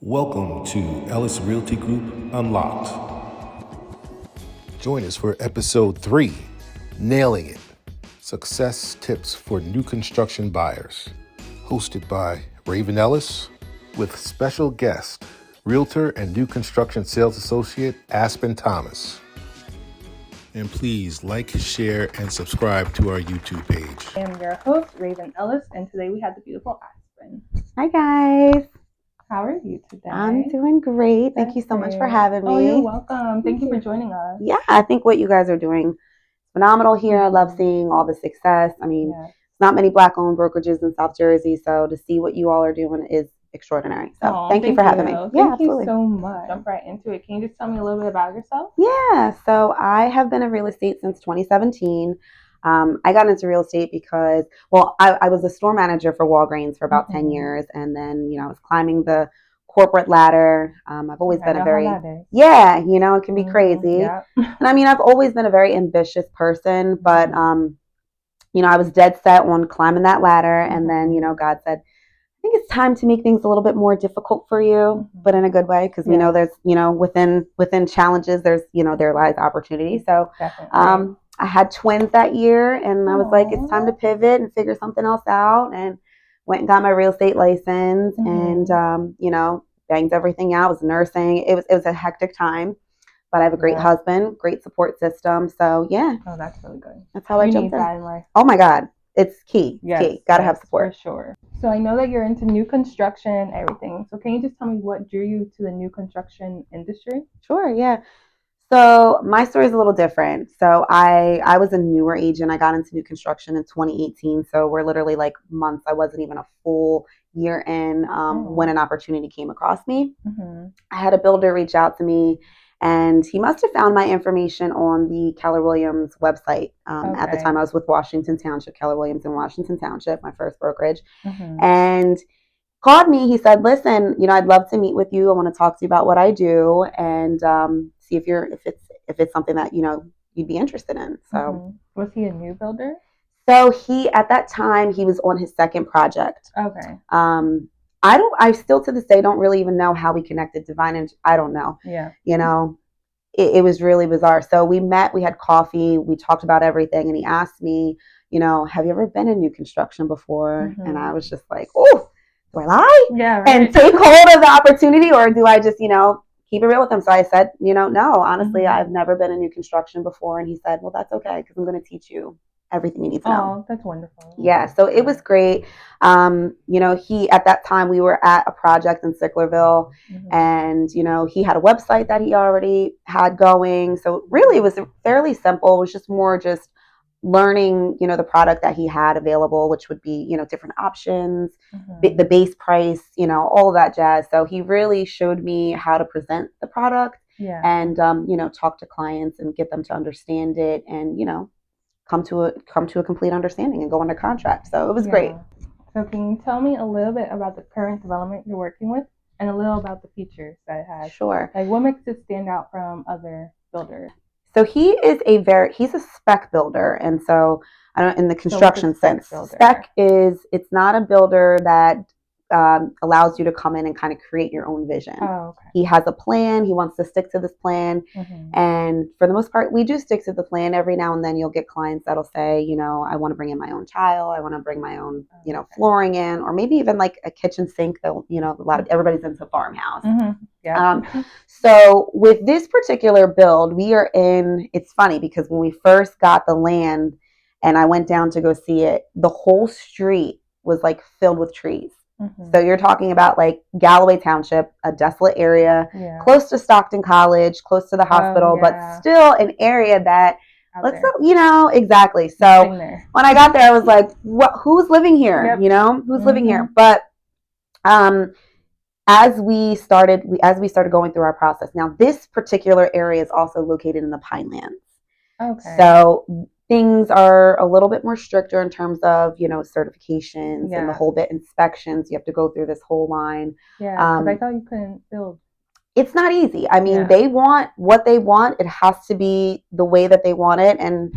Welcome to Ellis Realty Group UNLOCKED. Join us for episode 3, Nailing It, Success Tips for New Construction Buyers, hosted by Raven Ellis, with special guest, Realtor and New Construction Sales Associate Aspen Thomas. And please like, share, and subscribe to our YouTube page. I am your host, Raven Ellis, and today we have the beautiful Aspen. Hi, guys. How are you today? I'm doing great. Thank you so much for having me. Oh, you're welcome. Thank you for joining us. Yeah, I think what you guys are doing is phenomenal here. I love seeing all the success. I mean, There's not many Black-owned brokerages in South Jersey, so to see what you all are doing is extraordinary. So thank you for having me. Thank you so much. Jump right into it. Can you just tell me a little bit about yourself? Yeah, so I have been in real estate since 2017. I got into real estate because, I was a store manager for Walgreens for about 10 years. And then, I was climbing the corporate ladder. I've always been it can be crazy. Yeah. And I mean, I've always been a very ambitious person, but, I was dead set on climbing that ladder. And then, God said, I think it's time to make things a little bit more difficult for you, but in a good way, because we know there's, within challenges, there's, there lies opportunity. So, I had twins that year, and I was like, it's time to pivot and figure something else out, and went and got my real estate license and, banged everything out. I was nursing. It was a hectic time, but I have a great husband, great support system. So, yeah. Oh, that's really good. That's how I jumped in. Oh, my God. It's key. Yes, key. Got to have support. For sure. So I know that you're into new construction and everything. So can you just tell me what drew you to the new construction industry? Sure, yeah. So my story is a little different. So I was a newer agent. I got into new construction in 2018. So we're literally like months. I wasn't even a full year in when an opportunity came across me. I had a builder reach out to me, and he must have found my information on the Keller Williams website. At the time, I was with Washington Township, Keller Williams in Washington Township, my first brokerage. And called me. He said, listen, I'd love to meet with you. I want to talk to you about what I do and see if it's something that, you'd be interested in. So was he a new builder? So at that time, he was on his second project. Okay. I still to this day don't really even know how we connected. I don't know. Yeah. It was really bizarre. So we met, we had coffee, we talked about everything, and he asked me, have you ever been in new construction before? And I was just like, oh, do I lie? Yeah, right. And take hold of the opportunity, or do I just, keep it real with him? So I said, no, honestly, I've never been in new construction before. And he said, well, that's okay, because I'm going to teach you everything you need to know. Oh, that's wonderful. Yeah, so it was great. He, at that time, we were at a project in Sicklerville, and, he had a website that he already had going. So really, it was fairly simple. It was just more learning, the product that he had available, which would be, different options, the base price, all of that jazz. So he really showed me how to present the product and, talk to clients and get them to understand it and, come to a complete understanding and go under contract. So it was great. So can you tell me a little bit about the current development you're working with and a little about the features that it has? Sure. Like what makes it stand out from other builders? So he's a spec builder, and so I don't in the construction sense. Spec it's not a builder that allows you to come in and kind of create your own vision. Oh, okay. He has a plan. He wants to stick to this plan, and for the most part, we do stick to the plan. Every now and then, you'll get clients that'll say, I want to bring in my own tile. I want to bring my own, flooring in, or maybe even like a kitchen sink. Though, everybody's into farmhouse. Yeah. So with this particular build, it's funny because when we first got the land and I went down to go see it, the whole street was like filled with trees. So you're talking about like Galloway Township, a desolate area, close to Stockton College, close to the hospital, but still an area that, exactly. So when I got there, I was like, who's living here? Who's living here? But as we started going through our process, now this particular area is also located in the Pinelands. Okay. So things are a little bit more stricter in terms of, certifications and the whole bit, inspections. You have to go through this whole line. Yeah, because I thought you couldn't build. It's not easy. I mean, they want what they want. It has to be the way that they want it. And,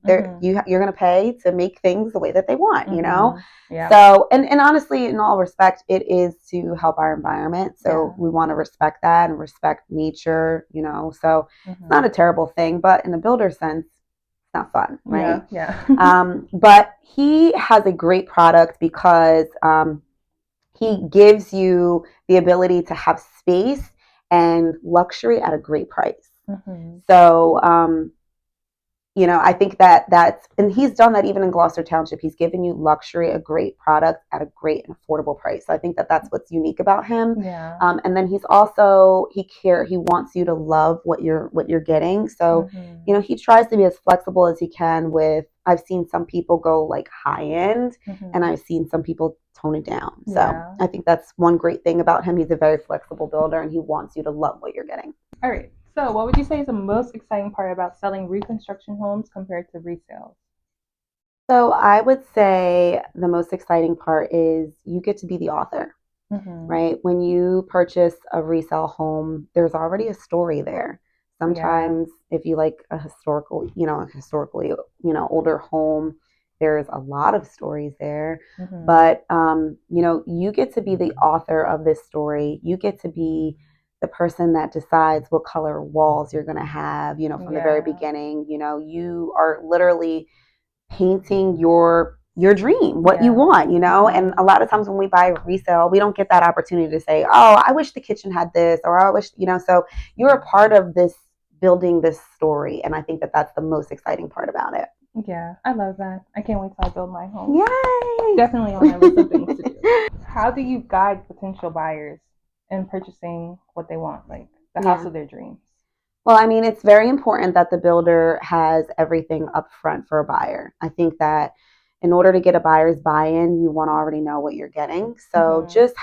You're going to pay to make things the way that they want, you know? Yeah. So, and honestly, in all respect, it is to help our environment. So we want to respect that and respect nature, you know? So it's not a terrible thing, but in a builder sense, it's not fun, right? Yeah. But he has a great product because he gives you the ability to have space and luxury at a great price. So, you know, I think and he's done that even in Gloucester Township. He's given you luxury, a great product at a great and affordable price. So I think that's what's unique about him. Yeah. And then he's also, he wants you to love what you're getting. So, you know, he tries to be as flexible as he can with, I've seen some people go like high end and I've seen some people tone it down. So I think that's one great thing about him. He's a very flexible builder and he wants you to love what you're getting. All right. So what would you say is the most exciting part about selling reconstruction homes compared to resales? So I would say the most exciting part is you get to be the author, right? When you purchase a resale home, there's already a story there. Sometimes if you like a historically, older home, there's a lot of stories there. But, you know, you get to be the author of this story. You get to be the person that decides what color walls you're going to have, you know, from the very beginning. You know, you are literally painting your dream, what you want, you know. And a lot of times when we buy resale, we don't get that opportunity to say, oh, I wish the kitchen had this, or I wish, you know. So you're a part of this, building this story, and I think that's the most exciting part about it. Yeah, I love that. I can't wait till I build my home. Yay! Definitely on my list of things to do. How do you guide potential buyers in purchasing what they want, like the house of their dreams? Well, I mean, it's very important that the builder has everything up front for a buyer. I think that in order to get a buyer's buy-in, you want to already know what you're getting. So just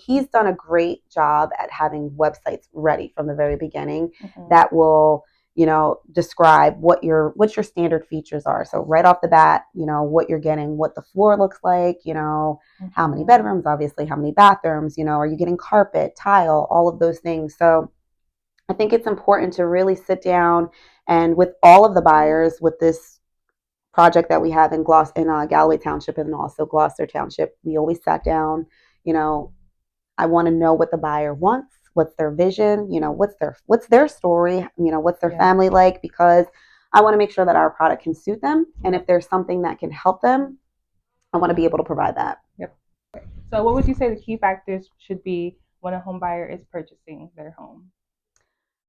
he's done a great job at having websites ready from the very beginning that will, you know, describe what your standard features are. So right off the bat, you know, what you're getting, what the floor looks like, you know, how many bedrooms, obviously, how many bathrooms, you know, are you getting carpet, tile, all of those things. So I think it's important to really sit down and with all of the buyers with this project that we have in Galloway Township and also Gloucester Township, we always sat down, you know, I want to know what the buyer wants, what's their vision, you know, what's their story, you know, what's their family like, because I want to make sure that our product can suit them. And if there's something that can help them, I want to be able to provide that. Yep. So what would you say the key factors should be when a home buyer is purchasing their home?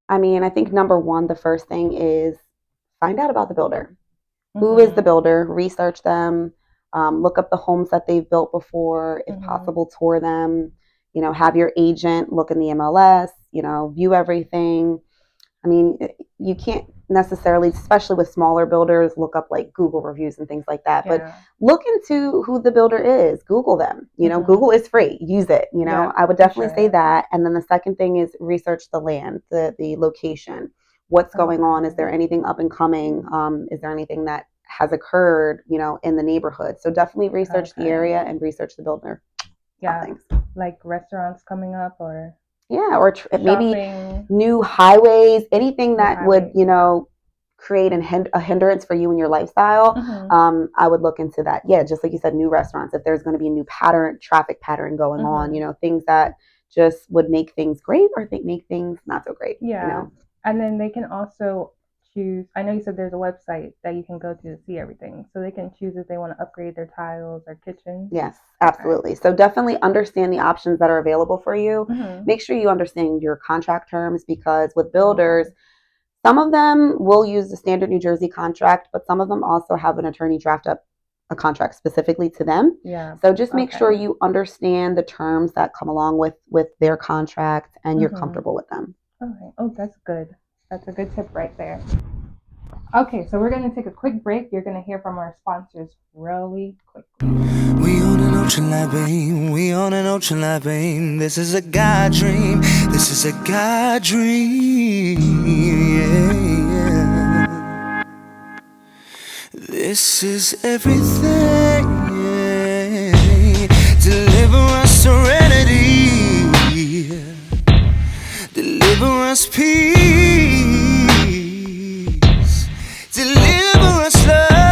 I mean, I think number one, the first thing is find out about the builder. Who is the builder? Research them. Look up the homes that they've built before. If possible, tour them. You know, have your agent look in the MLS. You know, view everything. I mean, you can't necessarily, especially with smaller builders, look up like Google reviews and things like that. But look into who the builder is. Google them. You know, Google is free. Use it. You know, I would definitely say that. And then the second thing is research the land, the location. What's going on? Is there anything up and coming? Is there anything that has occurred, you know, in the neighborhood? So definitely research the area and research the builder. Yeah, like restaurants coming up, or or maybe new highways, anything that would, you know, create a hindrance for you in your lifestyle. I would look into that. Yeah, just like you said, new restaurants. If there's going to be a new traffic pattern going on, you know, things that just would make things great or make things not so great. Yeah. You know? And then they can also choose, I know you said there's a website that you can go to see everything. So they can choose if they want to upgrade their tiles or kitchen. Yes, absolutely. Okay. So definitely understand the options that are available for you. Make sure you understand your contract terms, because with builders, some of them will use the standard New Jersey contract, but some of them also have an attorney draft up a contract specifically to them. Yeah. So just make sure you understand the terms that come along with their contract and you're comfortable with them. Okay. Oh, that's good. That's a good tip right there. Okay, so we're going to take a quick break. You're going to hear from our sponsors really quickly. We on an ocean line, babe. We on an ocean line, babe. This is a God dream. This is a God dream. Yeah. This is everything. Yeah. Deliver us serenity. Deliver us peace. Deliver us love.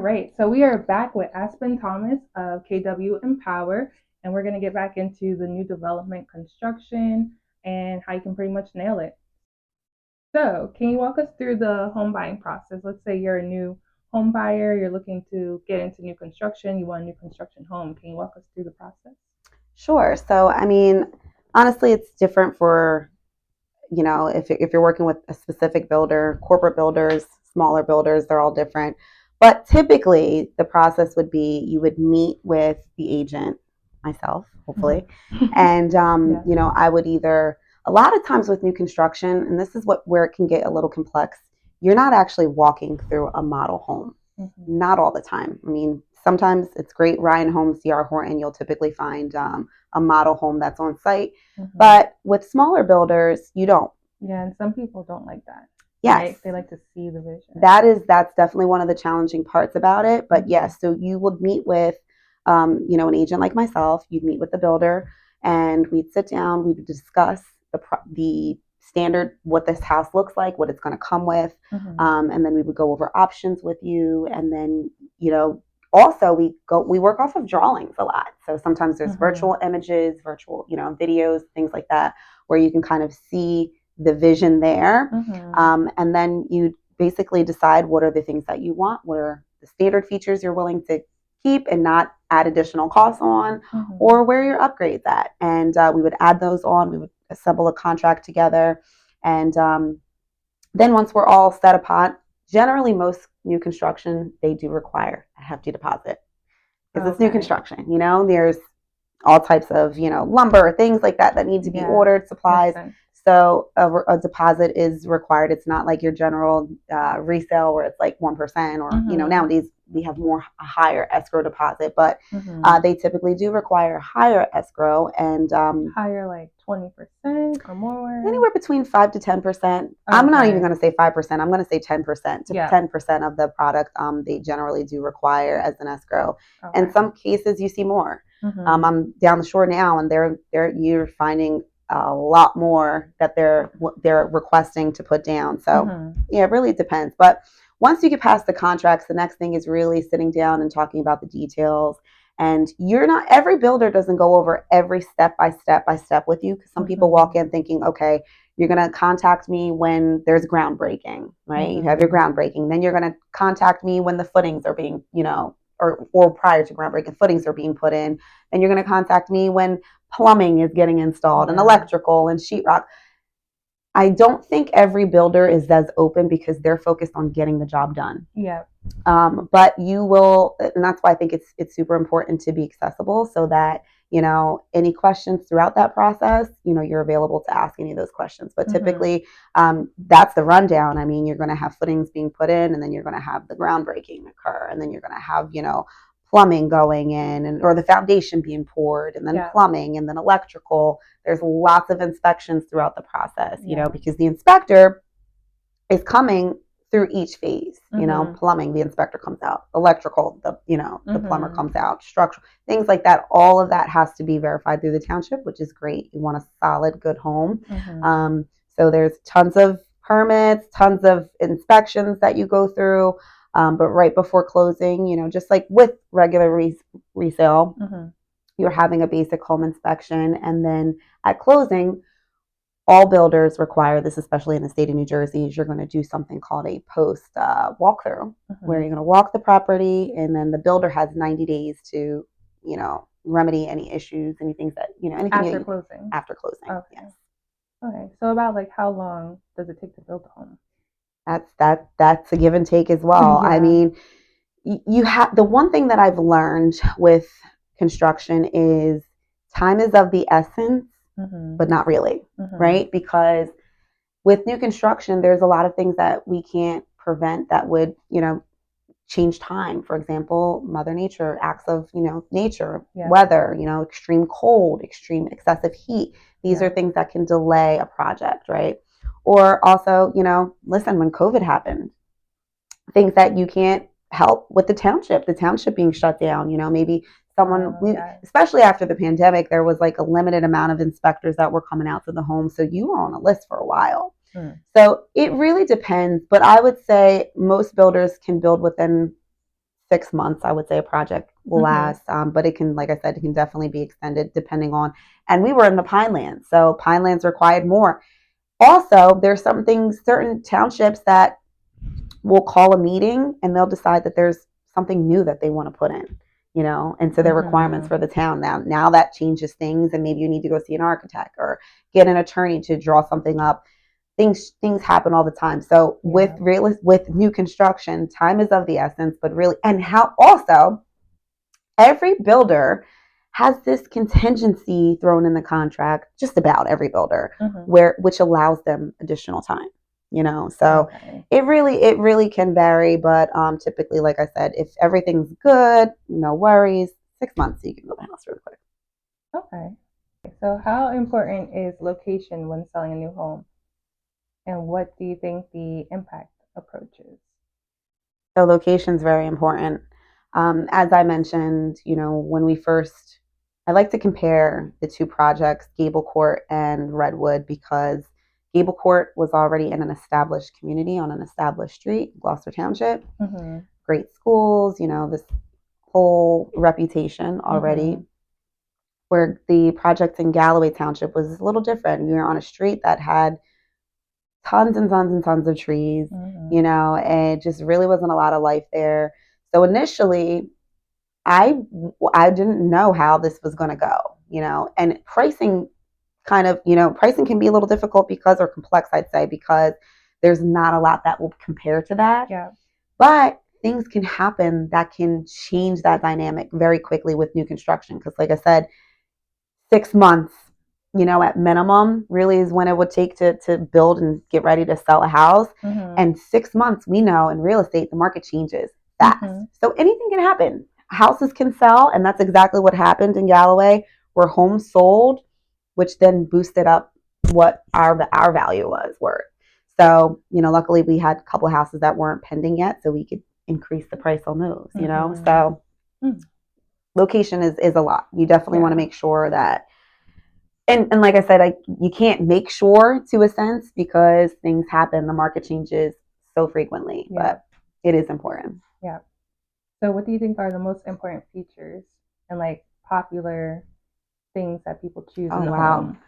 right. So we are back with Aspen Thomas of KW Empower, and we're going to get back into the new development construction and how you can pretty much nail it. So, can you walk us through the home buying process? Let's say you're a new home buyer, you're looking to get into new construction, you want a new construction home. Can you walk us through the process? Sure. So, I mean, honestly, it's different for, if you're working with a specific builder, corporate builders, smaller builders, they're all different. But typically, the process would be you would meet with the agent, myself, hopefully, and I would either a lot of times with new construction, and this is where it can get a little complex. You're not actually walking through a model home, not all the time. I mean, sometimes it's great. Ryan Homes, D.R. Horton, you'll typically find a model home that's on site. But with smaller builders, you don't. Yeah, and some people don't like that. Yes. Right? They like to see the vision. That's definitely one of the challenging parts about it. But yes, so you would meet with, an agent like myself. You'd meet with the builder, and we'd sit down. We would discuss the standard, what this house looks like, what it's going to come with, and then we would go over options with you, and then also we work off of drawings a lot. So sometimes there's virtual images, virtual videos, things like that, where you can kind of see the vision there, and then you basically decide what are the things that you want, what are the standard features you're willing to keep and not add additional costs on, or where your upgrades at, and we would add those on. We would assemble a contract together, and then once we're all set upon, generally most new construction, they do require a hefty deposit because it's new construction. There's all types of lumber, things like that need to be ordered, supplies. So a deposit is required. It's not like your general resale where it's like 1% or nowadays we have a higher escrow deposit, but they typically do require higher escrow and higher, like 20% or more, anywhere between 5 to 10%. I'm not even going to say 5%. I'm going to say 10% to 10% of the product. They generally do require as an escrow. In some cases, you see more. I'm down the shore now, and you're finding a lot more that they're requesting to put down. So it really depends. But once you get past the contracts, the next thing is really sitting down and talking about the details. And every builder doesn't go over every step by step with you, because some people walk in thinking, okay, you're going to contact me when there's groundbreaking, right? You have your groundbreaking. Then you're going to contact me when the footings are being, or prior to groundbreaking, footings are being put in. Then you're going to contact me when plumbing is getting installed and electrical and sheetrock. I don't think every builder is as open because they're focused on getting the job done. Yeah. But you will, and that's why I think it's super important to be accessible, so that any questions throughout that process, you're available to ask any of those questions. But typically, that's the rundown. I mean, you're going to have footings being put in, and then you're going to have the groundbreaking occur, and then you're going to have plumbing going in, or the foundation being poured, and then plumbing, and then electrical. There's lots of inspections throughout the process, because the inspector is coming through each phase. Plumbing, the inspector comes out. Electrical, the plumber comes out. Structural, things like that. All of that has to be verified through the township, which is great. You want a solid, good home. So there's tons of permits, tons of inspections that you go through. But right before closing, just like with regular resale, you're having a basic home inspection. And then at closing, all builders require this, especially in the state of New Jersey, is you're going to do something called a post walkthrough, where you're going to walk the property, and then the builder has 90 days to, remedy any issues, anything that, anything after closing. After closing, okay. Yes. Okay, so about like how long does it take to build a home? That's a give and take as well. I mean, you have, the one thing that I've learned with construction is time is of the essence, but not really, right? Because with new construction, there's a lot of things that we can't prevent that would, change time. For example, Mother Nature, acts of, nature, weather, extreme cold, extreme excessive heat. These are things that can delay a project, right? Or also, listen, when COVID happened, things that you can't help with the township being shut down, maybe someone, especially after the pandemic, there was like a limited amount of inspectors that were coming out to the home. So you were on a list for a while. So it really depends. But I would say most builders can build within 6 months, I would say a project will Mhm. last. But it can, like I said, it can definitely be extended depending on. And we were in the Pinelands, so Pinelands required more. Also, there's some things, certain townships that will call a meeting and they'll decide that there's something new that they want to put in, into their requirements Mhm. for the town. Now that changes things, and maybe you need to go see an architect or get an attorney to draw something up. Things happen all the time. So Yeah. with new construction, time is of the essence. But really, and how also every builder has this contingency thrown in the contract. Just about every builder, Mhm. which allows them additional time. So Okay. it really can vary. But typically, like I said, if everything's good, no worries. 6 months, you can build a house really quick. Okay. So how important is location when selling a new home? And what do you think the impact approach is? So location is very important. As I mentioned, when we first, I like to compare the two projects, Gable Court and Redwood, because Gable Court was already in an established community on an established street, Gloucester Township. Mhm. Great schools, this whole reputation already. Mhm. Where the project in Galloway Township was a little different. We were on a street that had tons and tons and tons of trees, Mhm. and just really wasn't a lot of life there. So initially, I I didn't know how this was going to go, and pricing can be a little difficult because, or complex, I'd say, because there's not a lot that will compare to that. Yeah. But things can happen that can change that dynamic very quickly with new construction. Because, like I said, 6 months, at minimum, really is when it would take to build and get ready to sell a house. Mhm. And 6 months, we know in real estate, the market changes fast. Mhm. So anything can happen. Houses can sell, and that's exactly what happened in Galloway, where homes sold, which then boosted up what our value was worth. So, luckily we had a couple of houses that weren't pending yet, so we could increase the price on those. Mhm. So Mm. location is a lot. You definitely want to Yeah. make sure that, and like I said, you can't make sure to a sense because things happen. The market changes so frequently, Yeah. but it is important. Yeah. So what do you think are the most important features and like popular things that people choose Oh in a wow. home?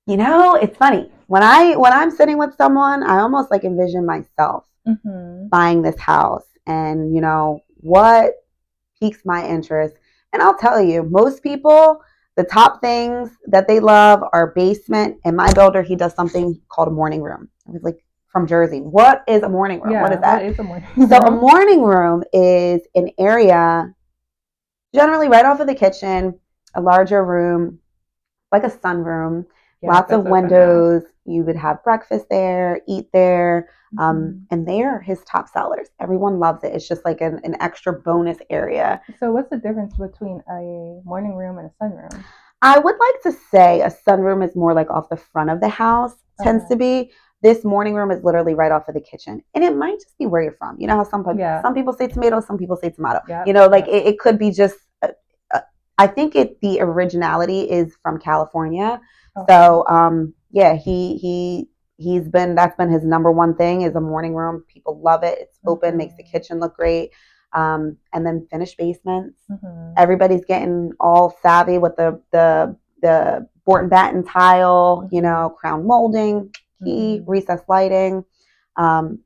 It's funny. When I'm sitting with someone, I almost like envision myself Mhm. buying this house, and what piques my interest. And I'll tell you, most people, the top things that they love are basement. And my builder, he does something called a morning room. I was like, from Jersey. What is a morning room? What is Yeah. What that? is a morning So a room? morning room is an area generally right off of the kitchen, a larger room, like a sunroom, Yes, lots that's of what I was gonna ask. windows. You would have breakfast there, eat there. Mhm. And they're his top sellers. Everyone loves it. It's just like an extra bonus area. So what's the difference between a morning room and a sunroom? I would like to say a sunroom is more like off the front of the house, tends Okay. to be. This morning room is literally right off of the kitchen. And it might just be where you're from. You know how Yeah. some people say tomato, some people say tomato. Yeah. Like it could be just, I think the originality is from California. Okay. So yeah, that's been his number one thing is a morning room. People love it. It's open, makes the kitchen look great. And then finished basements. Mhm. Everybody's getting all savvy with the board and batten tile, crown molding, key, Mhm. recessed lighting,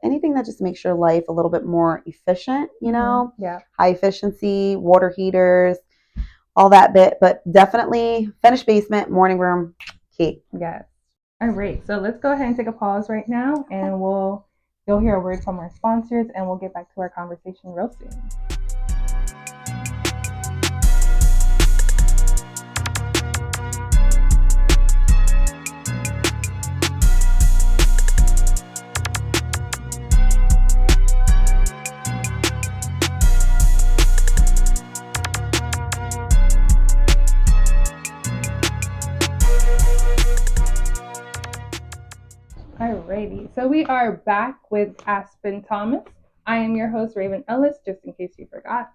anything that just makes your life a little bit more efficient, Mhm. Yeah. high efficiency, water heaters, all that bit. But definitely finished basement, morning room, key. Yes. All right. So let's go ahead and take a pause right now, and you'll hear a word from our sponsors, and we'll get back to our conversation real soon. Alrighty, so we are back with Aspen Thomas. I am your host, Raven Ellis, just in case you forgot.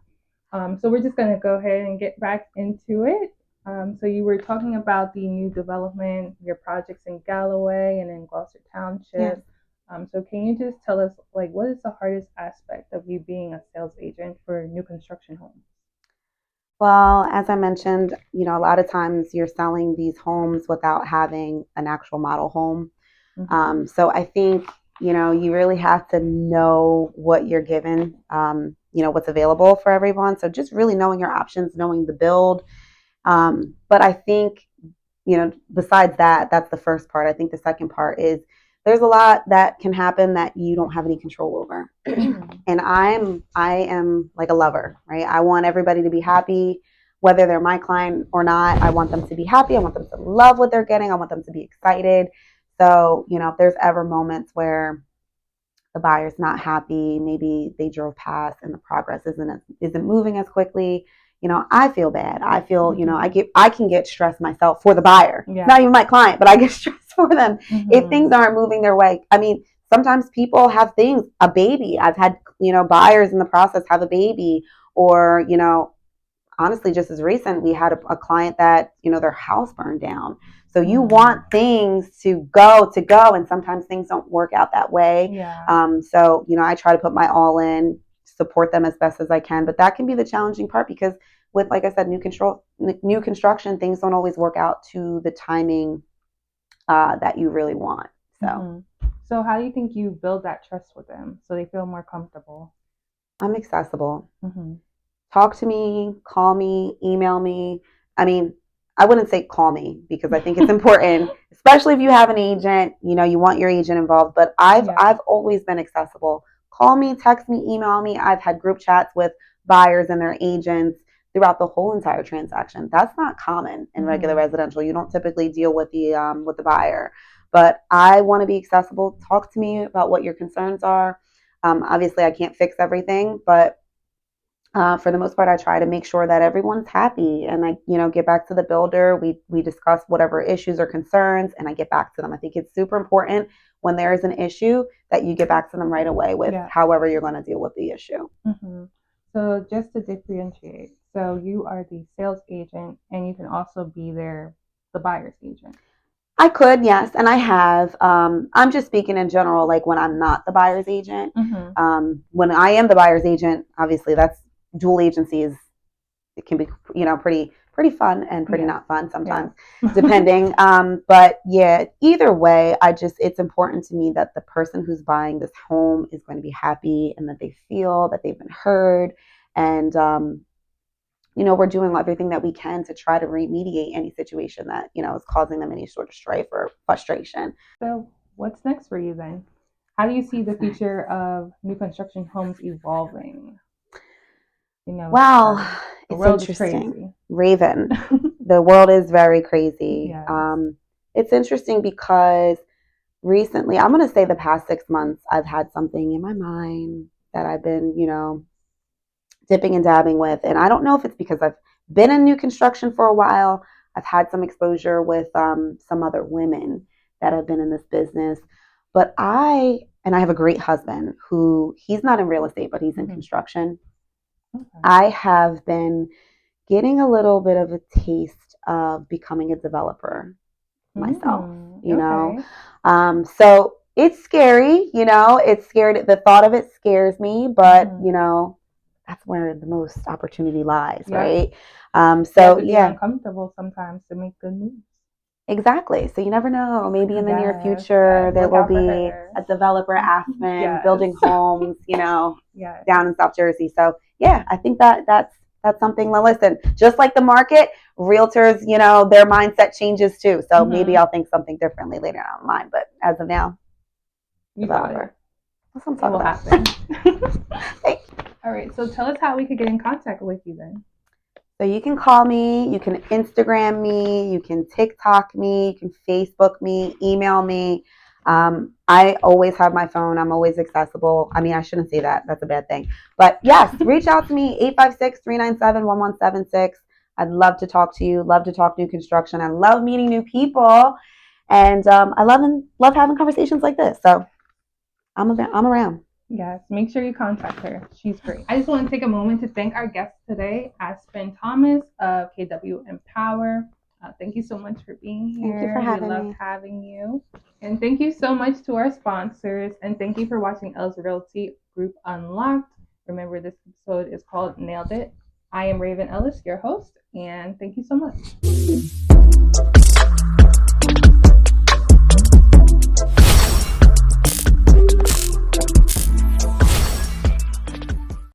So we're just going to go ahead and get back into it. So you were talking about the new development, your projects in Galloway and in Gloucester Township. Yes. So can you just tell us, like, what is the hardest aspect of you being a sales agent for new construction homes? Well, as I mentioned, a lot of times you're selling these homes without having an actual model home. So I think, you really have to know what you're given, what's available for everyone. So just really knowing your options, knowing the build. But I think, besides that, that's the first part. I think the second part is there's a lot that can happen that you don't have any control over. And I am like a lover, right? I want everybody to be happy, whether they're my client or not. I want them to be happy. I want them to love what they're getting. I want them to be excited. So, if there's ever moments where the buyer's not happy, maybe they drove past and the progress isn't moving as quickly, I feel bad. I feel, I can get stressed myself for the buyer. Yeah. Not even my client, but I get stressed for them if Mhm. things aren't moving their way. I mean, sometimes people have things, a baby. I've had, buyers in the process have a baby, or, honestly, just as recent, we had a client that, their house burned down. So you want things to go, and sometimes things don't work out that way. Yeah. So, I try to put my all in, support them as best as I can. But that can be the challenging part because with, like I said, new construction, things don't always work out to the timing that you really want. So So how do you think you build that trust with them so they feel more comfortable? I'm accessible. Mm-hmm. Talk to me, call me, email me. I mean, I wouldn't say call me because I think it's important, especially if you have an agent, you want your agent involved, but I've always been accessible. Call me, text me, email me. I've had group chats with buyers and their agents throughout the whole entire transaction. That's not common in regular residential. You don't typically deal with the buyer, but I want to be accessible. Talk to me about what your concerns are. Obviously, I can't fix everything, but for the most part, I try to make sure that everyone's happy, and I, get back to the builder. We discuss whatever issues or concerns, and I get back to them. I think it's super important when there is an issue that you get back to them right away with however you're going to deal with the issue. So just to differentiate, so you are the sales agent, and you can also be the buyer's agent. I could, yes, and I have. I'm just speaking in general, like when I'm not the buyer's agent. When I am the buyer's agent, obviously that's dual agencies. It can be, pretty fun and pretty not fun sometimes, depending. But yeah, either way, it's important to me that the person who's buying this home is going to be happy and that they feel that they've been heard. And, we're doing everything that we can to try to remediate any situation that, is causing them any sort of strife or frustration. So what's next for you then? How do you see the future of new construction homes evolving? Well, it's interesting. Raven, the world is very crazy. Yes. It's interesting because recently, I'm going to say the past 6 months, I've had something in my mind that I've been, dipping and dabbing with. And I don't know if it's because I've been in new construction for a while. I've had some exposure with some other women that have been in this business. But I have a great husband who, he's not in real estate, but he's in construction. Okay. I have been getting a little bit of a taste of becoming a developer myself, so it's scary, it's scared. The thought of it scares me, but that's where the most opportunity lies, right? So yeah, uncomfortable sometimes to make good moves. Exactly. So you never know. Maybe in the near future there will be a developer, Aspen, building homes, down in South Jersey. So yeah, I think that's something. Well, listen, just like the market, realtors, their mindset changes too. So maybe I'll think something differently later down the line. But as of now, developer. That's what will happen. Thank you. All right. So tell us how we could get in contact with you then. So you can call me, you can Instagram me, you can TikTok me, you can Facebook me, email me. I always have my phone. I'm always accessible. I mean, I shouldn't say that. That's a bad thing. But yes, reach out to me, 856-397-1176. I'd love to talk to you, love to talk new construction. I love meeting new people. And I love having conversations like this. So I'm around. Yes, make sure you contact her. She's great. I just want to take a moment to thank our guest today, Aspen Thomas of KW Empower. Thank you so much for being here. Thank you for having We loved me. having you. And thank you so much to our sponsors. And thank you for watching Ellis Realty Group Unlocked. Remember, this episode is called Nailed It. I am Raven Ellis, your host, and thank you so much.